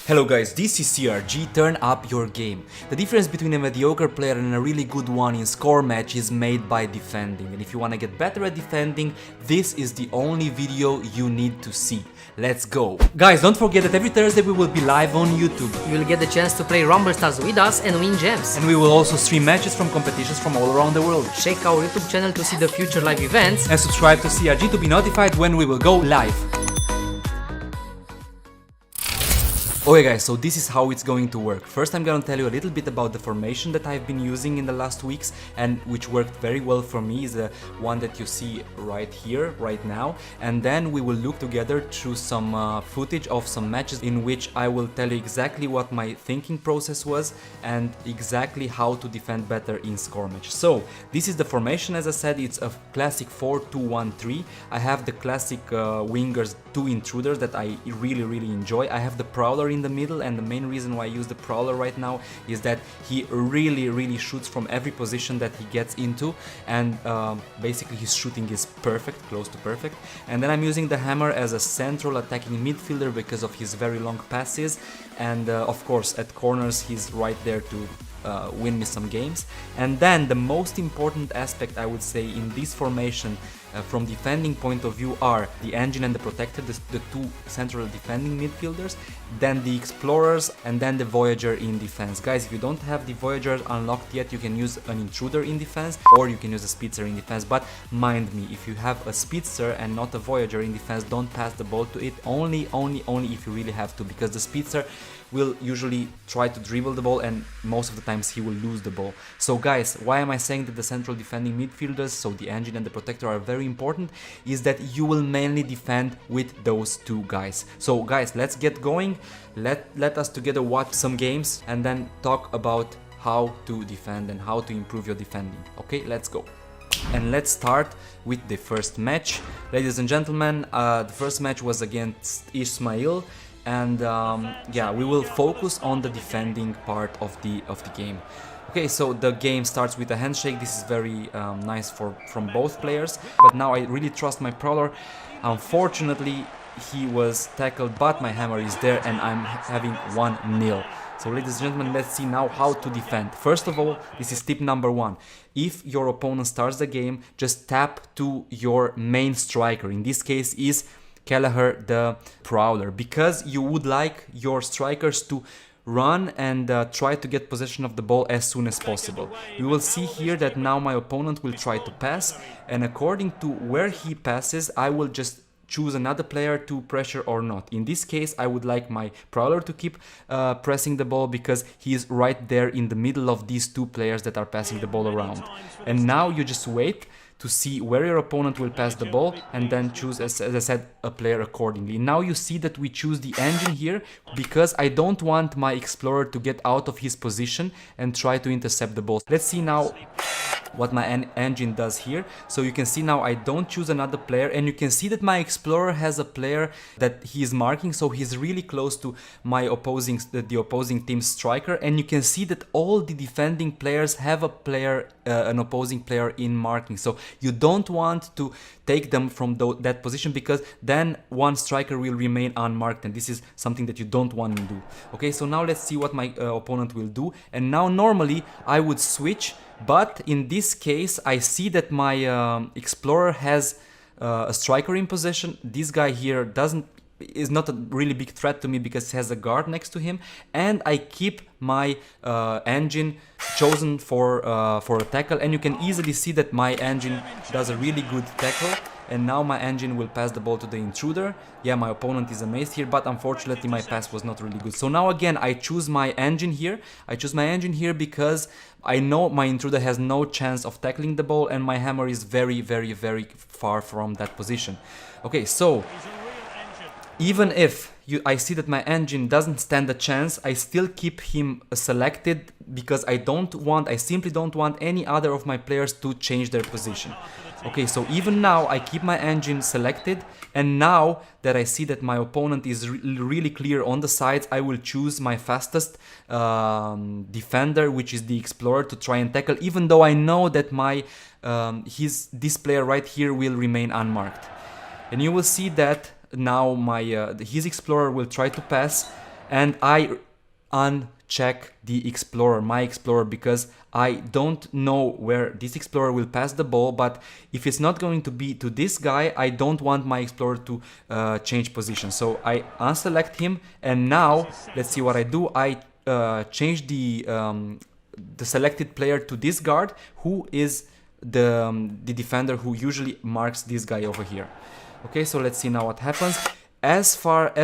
Hello guys, this is CRG, turn up your game. The difference between a mediocre player and a really good one in score match is made by defending, and if you wanna get better at defending, this is the only video you need to see. Let's go! Guys, don't forget that every Thursday we will be live on YouTube. You will get the chance to play Rumble Stars with us and win gems. And we will also stream matches from competitions from all around the world. Check our YouTube channel to see the future live events. And subscribe to CRG to be notified when we will go live. Okay guys, so this is how it's going to work. First I'm gonna tell you a little bit about the formation that I've been using in the last weeks and which worked very well for me, is the one that you see right here, right now. And then we will look together through some footage of some matches in which I will tell you exactly what my thinking process was and exactly how to defend better in score matches. So this is the formation. As I said, it's a classic 4-2-1-3. I have the classic wingers, two intruders that I really enjoy. I have the prowler in the middle, and the main reason why I use the prowler right now is that he really shoots from every position that he gets into, and basically his shooting is perfect, close to perfect. And then I'm using the hammer as a central attacking midfielder because of his very long passes, and of course at corners he's right there to win me some games. And then the most important aspect I would say in this formation from defending point of view are the engine and the protector, the two central defending midfielders, then the explorers, and then the voyager in defense. Guys, if you don't have the voyager unlocked yet, you can use an intruder in defense or you can use a speedster in defense, but mind me, if you have a speedster and not a voyager in defense, don't pass the ball to it, only if you really have to, because the speedster will usually try to dribble the ball and most of the times he will lose the ball. So guys, why am I saying that the central defending midfielders, so the engine and the protector, are very important, is that you will mainly defend with those two guys. So guys, let's get going. Let us together watch some games and then talk about how to defend and how to improve your defending. Okay, let's go. And let's start with the first match. Ladies and gentlemen, the first match was against Ismail. And yeah, we will focus on the defending part of the game. Okay, so the game starts with a handshake. This is very nice from both players. But now I really trust my prowler. Unfortunately, he was tackled, but my hammer is there, and I'm having 1-0. So ladies and gentlemen, let's see now how to defend. First of all, this is tip number 1. If your opponent starts the game, just tap to your main striker. In this case is Kelleher, the prowler, because you would like your strikers to run and try to get possession of the ball as soon as possible. We will see here that now my opponent will try to pass, and according to where he passes, I will just choose another player to pressure or not. In this case, I would like my prowler to keep pressing the ball because he is right there in the middle of these two players that are passing the ball around. And now you just wait to see where your opponent will pass the ball and then choose, as I said, a player accordingly. Now you see that we choose the engine here because I don't want my explorer to get out of his position and try to intercept the ball. Let's see now what my engine does here. So you can see now I don't choose another player, and you can see that my explorer has a player that he is marking, so he's really close to my the opposing team's striker, and you can see that all the defending players have a player, an opposing player in marking. So you don't want to take them from that position because then one striker will remain unmarked, and this is something that you don't want to do. Okay, so now let's see what my opponent will do. And now normally I would switch, but in this case I see that my explorer has a striker in possession. This guy here is not a really big threat to me because he has a guard next to him, and I keep my engine chosen for a tackle, and you can easily see that my engine does a really good tackle. And now my engine will pass the ball to the intruder. Yeah, my opponent is amazed here, but unfortunately my pass was not really good. So now again I choose my engine here. I choose my engine here because I know my intruder has no chance of tackling the ball, and my hammer is very far from that position. Okay, so even if I see that my engine doesn't stand a chance, I still keep him selected because I simply don't want any other of my players to change their position. Okay, so even now I keep my engine selected, and now that I see that my opponent is really clear on the sides, I will choose my fastest defender, which is the explorer, to try and tackle, even though I know that this player right here will remain unmarked. And you will see that now his explorer will try to pass, and I uncheck the explorer, my explorer, because I don't know where this explorer will pass the ball, but if it's not going to be to this guy, I don't want my explorer to change position. So I unselect him, and now let's see what I do. I change the selected player to this guard, who is the defender who usually marks this guy over here. Okay, so let's see now what happens. As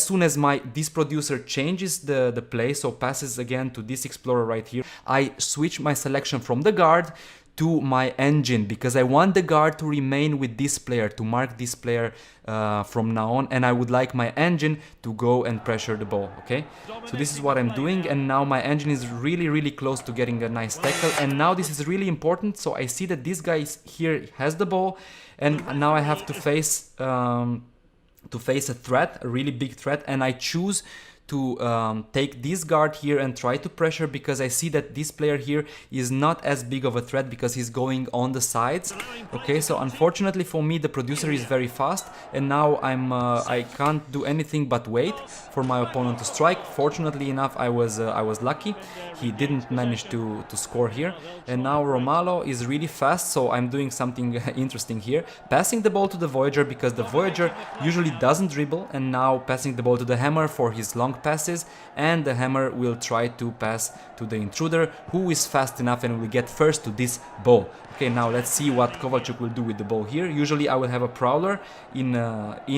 soon as this producer changes the play, so passes again to this explorer right here, I switch my selection from the guard to my engine, because I want the guard to remain with this player, to mark this player from now on, and I would like my engine to go and pressure the ball. Okay, so this is what I'm doing, and now my engine is really close to getting a nice tackle, and now this is really important. So I see that this guy here has the ball, and now I have to face a threat, a really big threat, and I choose to take this guard here and try to pressure, because I see that this player here is not as big of a threat because he's going on the sides. Okay, so unfortunately for me, the producer is very fast, and now I can't do anything but wait for my opponent to strike. Fortunately enough, I was lucky. He didn't manage to score here, and now Romalo is really fast, so I'm doing something interesting here, passing the ball to the Voyager, because the Voyager usually doesn't dribble, and now passing the ball to the Hammer for his long passes, and the Hammer will try to pass to the Intruder, who is fast enough and will get first to this ball. Okay, now let's see what Kovalchuk will do with the ball here. Usually I will have a Prowler in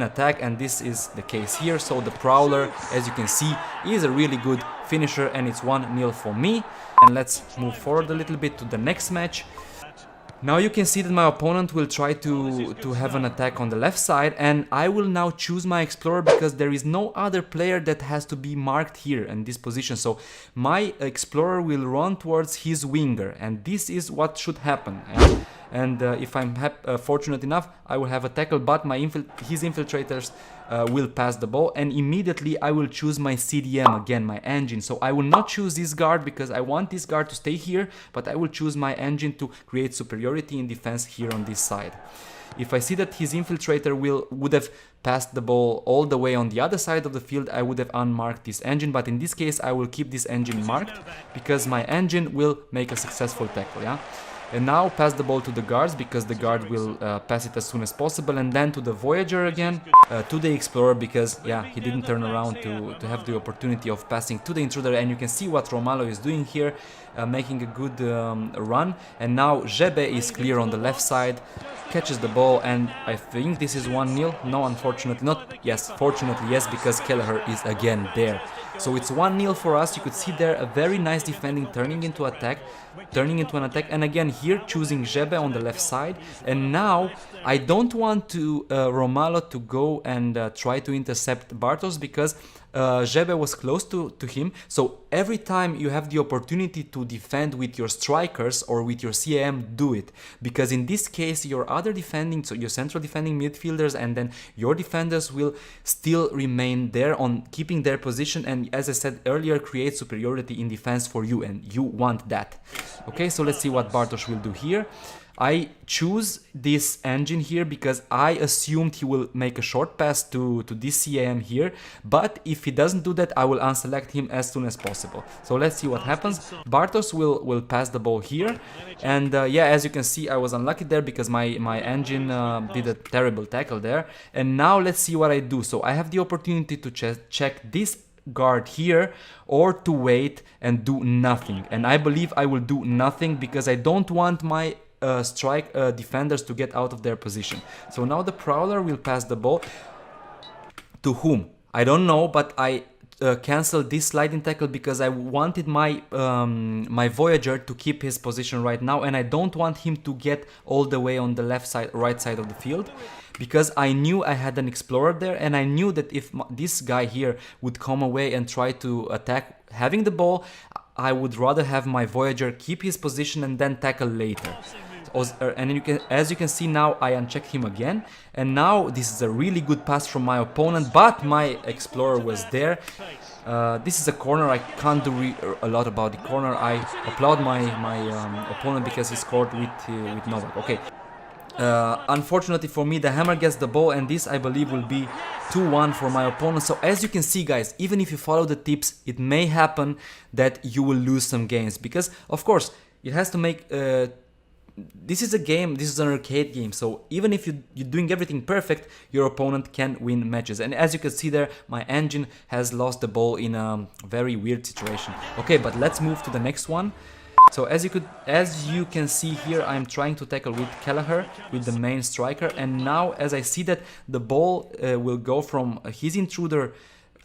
attack, and this is the case here. So the Prowler, as you can see, is a really good finisher, and it's 1-0 for me. And let's move forward a little bit to the next match. Now you can see that my opponent will try to have an attack on the left side, and I will now choose my Explorer, because there is no other player that has to be marked here in this position. So my Explorer will run towards his winger, and this is what should happen. And if I'm fortunate enough, I will have a tackle, but his infiltrators will pass the ball, and immediately I will choose my CDM again, my engine. So I will not choose this guard because I want this guard to stay here, but I will choose my engine to create superiority in defense here on this side. If I see that his infiltrator would have passed the ball all the way on the other side of the field, I would have unmarked this engine, but in this case I will keep this engine marked, because my engine will make a successful tackle, yeah? And now pass the ball to the guards, because the guard will pass it as soon as possible, and then to the Voyager again, to the Explorer, because yeah, he didn't turn around to have the opportunity of passing to the Intruder. And you can see what Romalo is doing here, making a good run. And now Jebe is clear on the left side, catches the ball, and I think this is 1-0. No, unfortunately not. Yes, fortunately yes, because Kelleher is again there. So it's 1-0 for us. You could see there a very nice defending turning into an attack, and again here choosing Jebe on the left side. And now I don't want to Romalo to go and try to intercept Bartos, because Jebe was close to him. So every time you have the opportunity to defend with your strikers or with your CAM, do it, because in this case your other defending, so your central defending midfielders and then your defenders will still remain there on keeping their position, and as I said earlier, create superiority in defense for you, and you want that. Okay, so let's see what Bartosz will do here. I choose this engine here because I assumed he will make a short pass to this CAM here, but if he doesn't do that, I will unselect him as soon as possible. So let's see what happens. Bartosz will pass the ball here, and yeah, as you can see, I was unlucky there because my engine did a terrible tackle there. And now let's see what I do. So I have the opportunity to check this guard here, or to wait and do nothing, and I believe I will do nothing because I don't want my defenders to get out of their position. So now the Prowler will pass the ball to whom? I don't know, but I canceled this sliding tackle because I wanted my my Voyager to keep his position right now, and I don't want him to get all the way on the right side of the field, because I knew I had an Explorer there, and I knew that if this guy here would come away and try to attack having the ball, I would rather have my Voyager keep his position and then tackle later. And as you can see now, I unchecked him again, and now this is a really good pass from my opponent, but my Explorer was there. This is a corner. I can't do a lot about the corner. I applaud my opponent because he scored with Novak. Okay, Unfortunately for me, the hammer gets the ball, and this I believe will be 2-1 for my opponent. So as you can see, guys, even if you follow the tips, it may happen that you will lose some games, because of course it has to make this is a game, this is an arcade game, so even if you're doing everything perfect, your opponent can win matches. And as you can see there, my engine has lost the ball in a very weird situation. Okay, but let's move to the next one. So as you can see here, I'm trying to tackle with Kelleher, with the main striker, and now as I see that the ball will go from his intruder,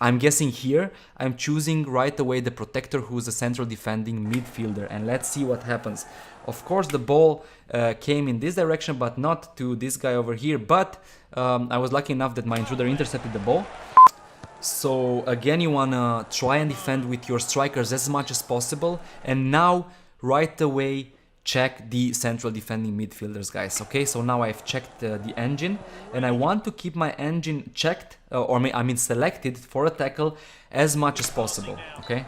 I'm guessing here, I'm choosing right away the protector, who's a central defending midfielder, and let's see what happens. Of course the ball came in this direction, but not to this guy over here, but I was lucky enough that my intruder intercepted the ball. So again, you wanna try and defend with your strikers as much as possible, and now right away check the central defending midfielders, guys. Okay, so now I've checked the engine, and I want to keep my engine checked, selected for a tackle as much as possible. Okay,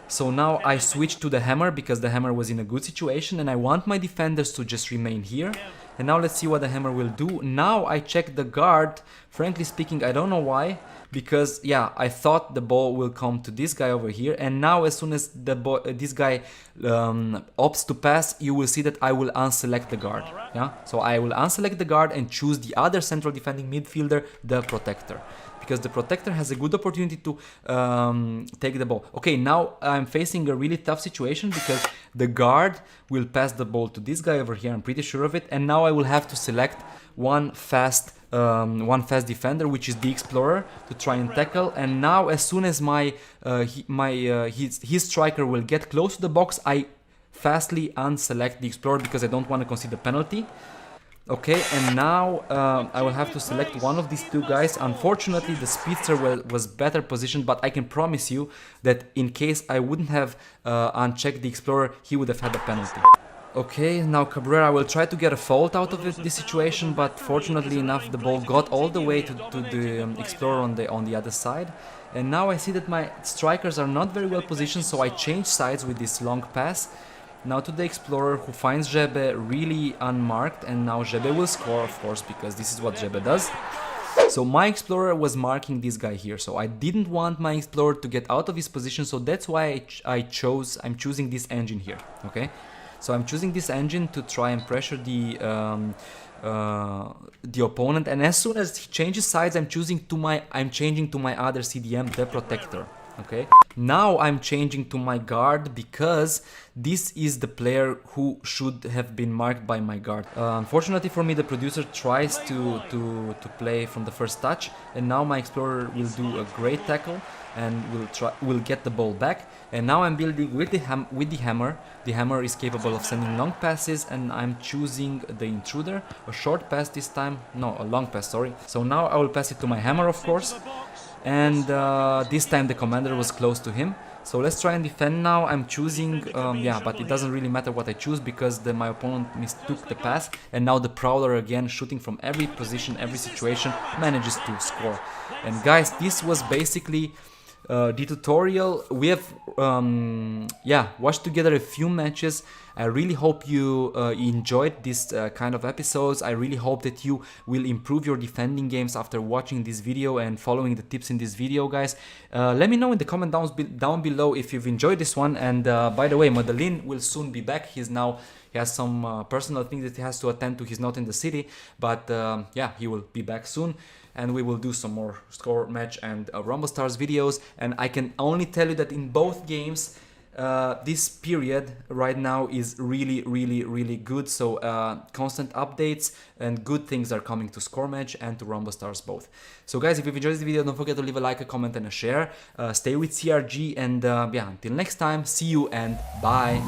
so now I switched to the hammer because the hammer was in a good situation, and I want my defenders to just remain here. And now let's see what the hammer will do. Now I check the guard. Frankly speaking, I don't know why, because yeah, I thought the ball will come to this guy over here, and now as soon as this guy opts to pass, you will see that I will unselect the guard. Yeah, so I will unselect the guard and choose the other central defending midfielder, the protector, because the protector has a good opportunity to take the ball. Okay, now I'm facing a really tough situation because the guard will pass the ball to this guy over here, I'm pretty sure of it, and now I will have to select one fast defender, which is the explorer, to try and tackle. And now as soon as his striker will get close to the box, I fastly unselect the explorer because I don't want to concede a penalty. Okay, and now I will have to select one of these two guys. Unfortunately, the speedster was better positioned, but I can promise you that in case I wouldn't have unchecked the explorer, he would have had a penalty. Okay, now Cabrera will try to get a fault out of this situation, but fortunately enough, the ball got all the way to the explorer on the other side. And now I see that my strikers are not very well positioned, so I change sides with this long pass. Now to the explorer, who finds Jebe really unmarked, and now Jebe will score, of course, because this is what Jebe does. So my explorer was marking this guy here, so I didn't want my explorer to get out of his position, so that's why I'm choosing this engine here. Okay, so I'm choosing this engine to try and pressure the opponent, and as soon as he changes sides, I'm changing to my other CDM, the protector. Okay, now I'm changing to my guard because this is the player who should have been marked by my guard. Unfortunately for me, the producer tries to play from the first touch, and now my explorer will do a great tackle and will get the ball back. And now I'm building with the hammer. The hammer is capable of sending long passes, and I'm choosing the intruder. A short pass this time, no, a long pass, sorry. So now I will pass it to my hammer, of course. And this time the commander was close to him. So let's try and defend now. I'm choosing, but it doesn't really matter what I choose because my opponent mistook the pass. And now the Prowler again, shooting from every position, every situation, manages to score. And guys, this was basically the tutorial. We have watched together a few matches. I really hope you enjoyed this kind of episodes. I really hope that you will improve your defending games after watching this video and following the tips in this video, guys. Let me know in the comment down below if you've enjoyed this one. And by the way, Madeline will soon be back. He has some personal things that he has to attend to. He's not in the city, but he will be back soon. And we will do some more score match and Rumble Stars videos. And I can only tell you that in both games, this period right now is really good. So constant updates and good things are coming to Score Match and to Rumble Stars both. So guys, if you've enjoyed this video, don't forget to leave a like, a comment and a share. Stay with CRG, and until next time, see you and bye.